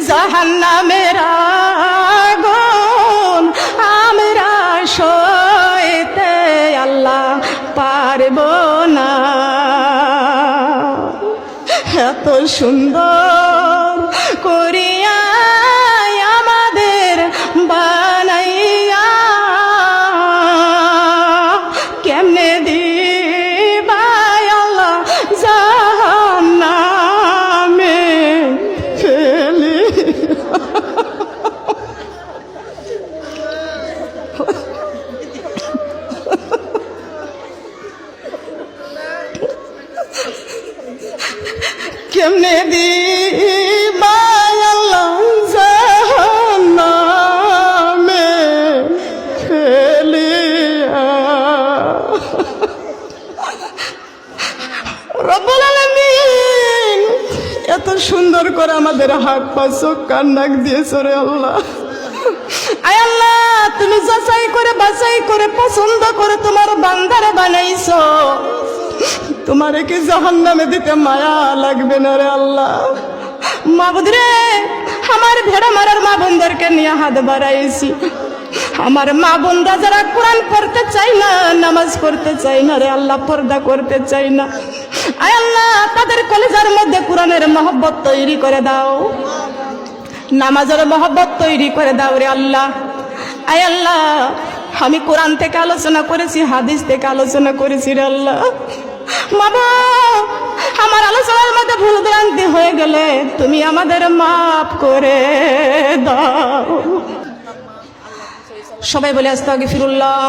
জাহান্নামের আগুন আমরা সইতে আল্লাহ পারব না। এত সুন্দর করিয়া আমাদের বানাইয়া কেমনে দিবা আল্লাহ জাহান্নামে ফেলে। কেমনে দিবা আল্লাহ জাহান্নামে ফেলিয়া। রব্বুল আলামিন এত সুন্দর করে আমাদের হাত পা চোখ কান নাক দিয়েছ রে আল্লাহ। আয় আল্লাহ, তুমি যাচাই করে বাছাই করে পছন্দ করে তোমার বান্দারে বানাইছো, তোমারে কি জাহান্নামে দিতে মায়া লাগবে না রে আল্লাহ? মাবুদ রে, আমার ভেড়া মারার মা বোনদেরকে নিয়ে হাত বাড়াইছি। আমার মা বোনরা যারা কোরআন পড়তে চাই না, নামাজ পড়তে চাই না রে আল্লাহ, পর্দা করতে চাই না, আয় আল্লাহ তাদের কলেজার মধ্যে কোরআনের মহব্বত তৈরি করে দাও, নামাজের মহব্বত তৈরি করে দাও রে আল্লাহ। আয় আল্লাহ, আমি কোরআন থেকে আলোচনা করেছি, হাদিস থেকে আলোচনা করেছি রে আল্লাহ। মামা, আমার আলোচনার মধ্যে ভুল ভ্রান্তি হয়ে গেলে তুমি আমাদের মাফ করে দাও। সবাই বলে আস্তাগফিরুল্লাহ।